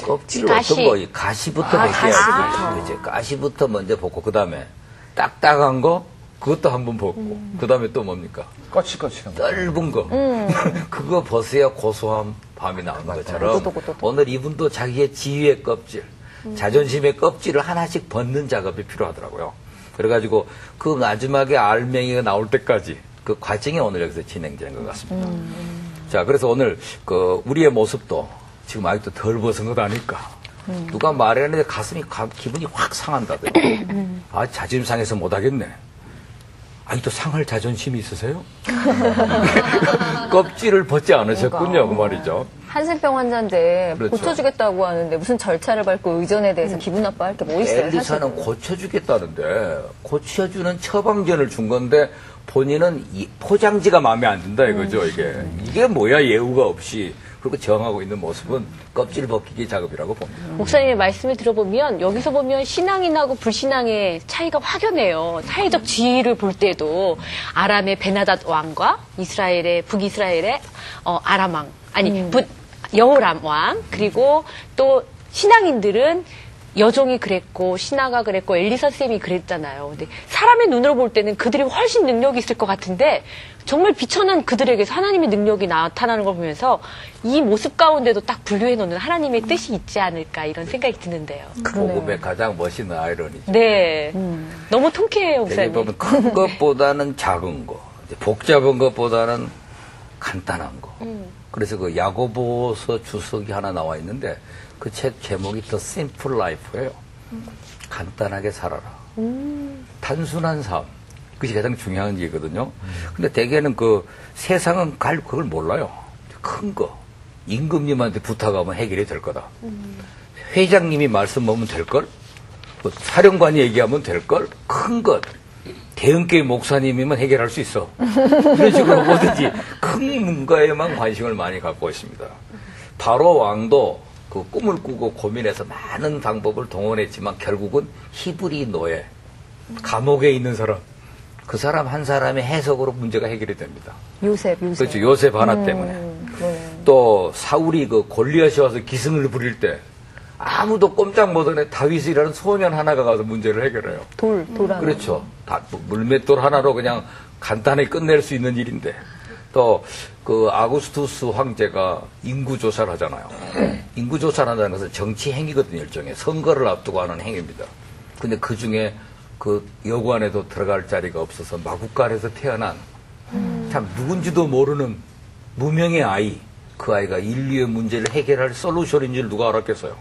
껍질을 어떤 거? 가시부터 벗겨야지. 그렇지. 가시부터 먼저 벗고 그 다음에 딱딱한 거 그것도 한번 벗고 그 다음에 또 뭡니까? 거칠거칠한 거. 떫은 거. 그거 벗어야 고소한 밤이 나오는 것처럼 오늘 이분도 자기의 지위의 껍질, 자존심의 껍질을 하나씩 벗는 작업이 필요하더라고요. 그래가지고 그 마지막에 알맹이가 나올 때까지 그 과정이 오늘 여기서 진행되는 것 같습니다. 자, 그래서 오늘 그 우리의 모습도 지금 아직도 덜 벗은 것 아닐까. 누가 말했는데 가슴이 기분이 확 상한다더니 자존심 상해서 못하겠네. 아직도 상할 자존심이 있으세요? 껍질을 벗지 않으셨군요. 그 말이죠. 한센병 환자인데 그렇죠. 고쳐주겠다고 하는데 무슨 절차를 밟고 의전에 대해서 기분 나빠할 게 뭐 있어요? 엘리사는 고쳐주겠다는데 고쳐주는 처방전을 준 건데 본인은 포장지가 마음에 안 든다 이거죠. 이게 뭐야 예우가 없이. 그리고 정하고 있는 모습은 껍질 벗기기 작업이라고 봅니다. 목사님의 말씀을 들어보면 여기서 보면 신앙인하고 불신앙의 차이가 확연해요. 사회적 지위를 볼 때도 아람의 베나닷 왕과 북이스라엘의 아람 왕, 여호람 왕, 그리고 또 신앙인들은 여종이 그랬고 신하가 그랬고 엘리사 쌤이 그랬잖아요. 근데 사람의 눈으로 볼 때는 그들이 훨씬 능력이 있을 것 같은데 정말 비천한 그들에게서 하나님의 능력이 나타나는 걸 보면서 이 모습 가운데도 딱 분류해 놓는 하나님의 뜻이 있지 않을까 이런 생각이 드는데요. 복음의 가장 멋있는 아이러니죠. 네. 너무 통쾌해요, 목사님. 보면 큰 것보다는 작은 거, 복잡한 것보다는 간단한 거. 그래서 그 야고보서 주석이 하나 나와 있는데 그 책 제목이 The Simple Life예요. 간단하게 살아라. 단순한 삶. 그것이 가장 중요한 얘기거든요. 근데 대개는 그 세상은 그걸 몰라요. 큰 거. 임금님한테 부탁하면 해결이 될 거다. 회장님이 말씀 보면 될 걸. 사령관이 얘기하면 될 걸. 큰 것. 대형교회 목사님이면 해결할 수 있어. 이런 식으로 뭐든지 큰 문과에만 관심을 많이 갖고 있습니다. 바로 왕도 그 꿈을 꾸고 고민해서 많은 방법을 동원했지만 결국은 히브리 노예, 감옥에 있는 사람, 그 사람 한 사람의 해석으로 문제가 해결이 됩니다. 요셉. 그렇죠. 요셉 하나 때문에. 또 사울이 그 골리앗이 와서 기승을 부릴 때 아무도 꼼짝 못하는 다윗이라는 소년 하나가 가서 문제를 해결해요. 돌 하나. 그렇죠. 물맷돌 하나로 그냥 간단히 끝낼 수 있는 일인데. 또 그 아구스투스 황제가 인구조사를 하잖아요. 인구조사를 한다는 것은 정치 행위거든요. 일종의 선거를 앞두고 하는 행위입니다. 근데 그 중에 그 여관에도 들어갈 자리가 없어서 마구간에서 태어난 참 누군지도 모르는 무명의 아이, 그 아이가 인류의 문제를 해결할 솔루션인 줄 누가 알았겠어요.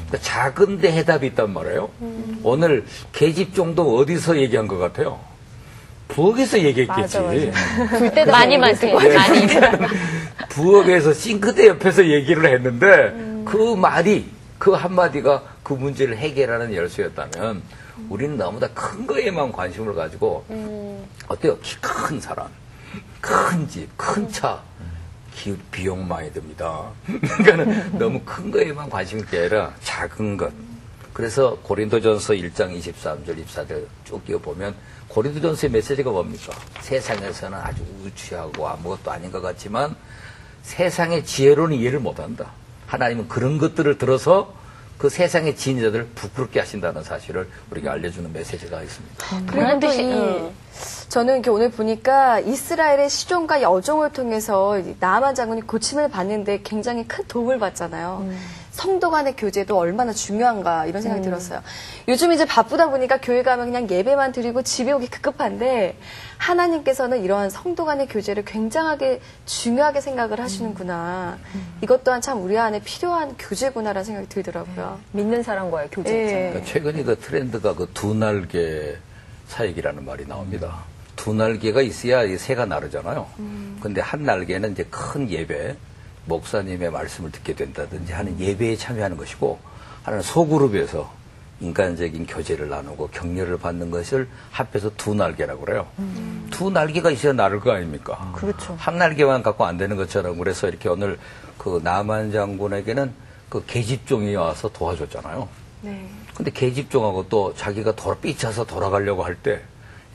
그러니까 작은데 해답이 있단 말이에요. 오늘 계집종도 어디서 얘기한 것 같아요? 부엌에서 얘기했겠지. 맞아. 불 때도 많이 마세요. 많이. 부엌에서 싱크대 옆에서 얘기를 했는데 그 말이, 그 한마디가 그 문제를 해결하는 열쇠였다면 우리는 너무나 큰 거에만 관심을 가지고 어때요? 키 큰 사람, 큰 집, 큰 차, 비용 많이 듭니다. 그러니까는 너무 큰 거에만 관심을 게 아니라 작은 것. 그래서 고린도전서 1장 23절, 24절 쭉 이어보면 고린도전서의 메시지가 뭡니까? 세상에서는 아주 우추하고 아무것도 아닌 것 같지만 세상의 지혜로는 이해를 못한다. 하나님은 그런 것들을 들어서 그 세상의 지인자들을 부끄럽게 하신다는 사실을 우리에게 알려주는 메시지가 있습니다. 그리고 또 저는 이렇게 오늘 보니까 이스라엘의 시종과 여종을 통해서 나아만 장군이 고침을 받는데 굉장히 큰 도움을 받잖아요. 성도 간의 교제도 얼마나 중요한가 이런 생각이 들었어요. 요즘 이제 바쁘다 보니까 교회 가면 그냥 예배만 드리고 집에 오기 급급한데 하나님께서는 이러한 성도 간의 교제를 굉장하게 중요하게 생각을 하시는구나. 이것 또한 참 우리 안에 필요한 교제구나라는 생각이 들더라고요. 믿는 사람과의 교제. 그러니까 최근에 그 트렌드가 그 두 날개 사역이라는 말이 나옵니다. 두 날개가 있어야 이 새가 나르잖아요. 근데 한 날개는 이제 큰 예배, 목사님의 말씀을 듣게 된다든지 하는 예배에 참여하는 것이고, 하나는 소그룹에서 인간적인 교제를 나누고 격려를 받는 것을 합해서 두 날개라고 그래요. 두 날개가 있어야 나를 거 아닙니까? 그렇죠. 한 날개만 갖고 안 되는 것처럼, 그래서 이렇게 오늘 그 나만 장군에게는 그 계집종이 와서 도와줬잖아요. 네. 근데 계집종하고 또 자기가 삐쳐서 돌아가려고 할 때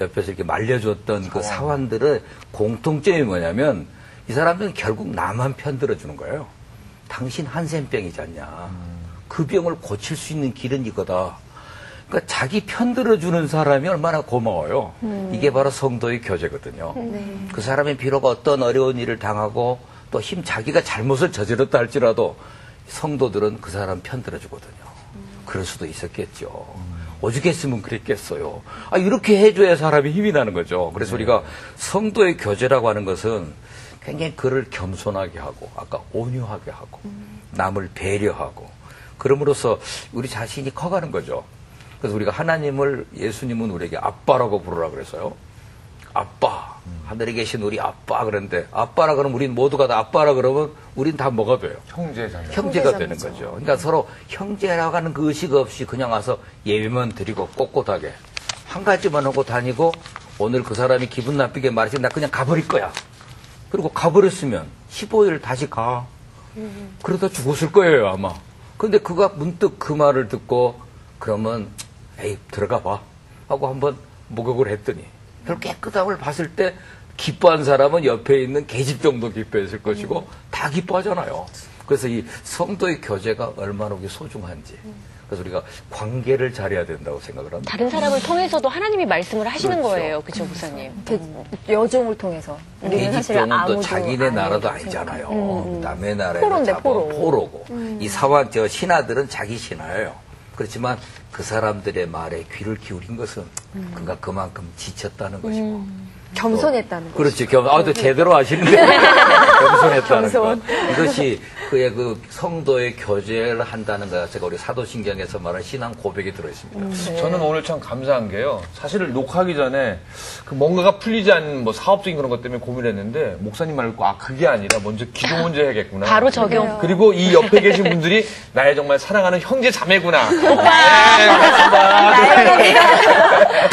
옆에서 이렇게 말려줬던 그 사환들의 공통점이 뭐냐면 이 사람들은 결국 나만 편들어주는 거예요. 당신 한센병이지 않냐. 그 병을 고칠 수 있는 길은 이거다. 그러니까 자기 편들어주는 사람이 얼마나 고마워요. 이게 바로 성도의 교제거든요. 네. 그 사람이 비록 어떤 어려운 일을 당하고 또 자기가 잘못을 저질렀다 할지라도 성도들은 그 사람 편들어주거든요. 그럴 수도 있었겠죠. 오죽했으면 그랬겠어요. 이렇게 해줘야 사람이 힘이 나는 거죠. 그래서 우리가 성도의 교제라고 하는 것은 굉장히 그를 겸손하게 하고, 아까 온유하게 하고, 남을 배려하고, 그럼으로써 우리 자신이 커가는 거죠. 그래서 우리가 예수님은 우리에게 아빠라고 부르라 그래서요. 아빠, 하늘에 계신 우리 아빠 그랬는데, 아빠라 그러면 우린 모두가 다 아빠라 그러면 우린 다 뭐가 돼요? 형제가 되는 거죠. 그러니까 서로 형제라고 하는 그 의식 없이 그냥 와서 예배만 드리고 꼿꼿하게 한 가지만 하고 다니고, 오늘 그 사람이 기분 나쁘게 말했지 나 그냥 가버릴 거야. 그리고 가버렸으면 15일 다시 가. 그러다 죽었을 거예요 아마. 근데 그가 문득 그 말을 듣고 그러면 에이 들어가 봐 하고 한번 목욕을 했더니 별 깨끗함을 봤을 때 기뻐한 사람은 옆에 있는 계집종도 기뻐했을 것이고 다 기뻐하잖아요. 그래서 이 성도의 교제가 얼마나 우리 소중한지. 그래서 우리가 관계를 잘해야 된다고 생각을 합니다. 다른 사람을 통해서도 하나님이 말씀을 하시는 그렇죠. 거예요. 그렇죠, 목사님? 여종을 통해서. 우리는 사실 계집종은 또 아무도 자기네 나라도 아니잖아요. 남의 나라에 포로고. 이 사환 신하들은 자기 신하예요. 그렇지만 그 사람들의 말에 귀를 기울인 것은 그가 그만큼 지쳤다는 것이고 겸손했다는 거죠. 그렇지. 또 제대로 아시는데. 겸손했다는 것. 이것이 그의 그 성도의 교제를 한다는 것 자체가 우리 사도신경에서 말하는 신앙 고백이 들어있습니다. 저는 오늘 참 감사한 게요. 사실 녹화하기 전에 그 뭔가가 풀리지 않는 뭐 사업적인 그런 것 때문에 고민했는데 목사님 말고 그게 아니라 먼저 기도 먼저 해야겠구나. 바로 적용. 그리고 이 옆에 계신 분들이 나의 정말 사랑하는 형제 자매구나. 네, 반갑습니다.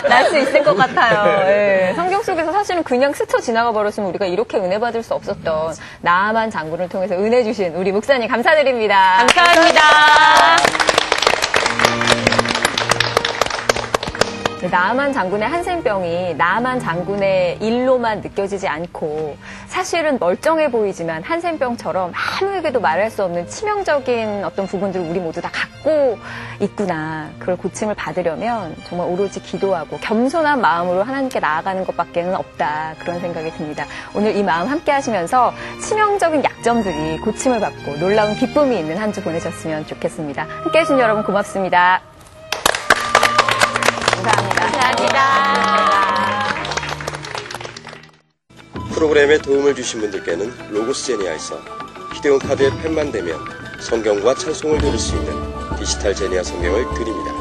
날 수 있을 것 같아요. 예. 성경 속에서 사실은 그냥 스쳐 지나가 버렸으면 우리가 이렇게 은혜 받을 수 없었던 나아만 장군을 통해서 은혜 주신 우리 목사님 감사드립니다. 감사합니다. 나아만 장군의 한센병이 나아만 장군의 일로만 느껴지지 않고 사실은 멀쩡해 보이지만 한센병처럼 아무에게도 말할 수 없는 치명적인 어떤 부분들을 우리 모두 다 갖고 있구나. 그걸 고침을 받으려면 정말 오로지 기도하고 겸손한 마음으로 하나님께 나아가는 것밖에는 없다. 그런 생각이 듭니다. 오늘 이 마음 함께 하시면서 치명적인 약점들이 고침을 받고 놀라운 기쁨이 있는 한 주 보내셨으면 좋겠습니다. 함께 해주신 여러분 고맙습니다. 감사합니다. 프로그램에 도움을 주신 분들께는 로고스 제니아에서 휴대용 카드에 펜만 대면 성경과 찬송을 들을 수 있는 디지털 제니아 성경을 드립니다.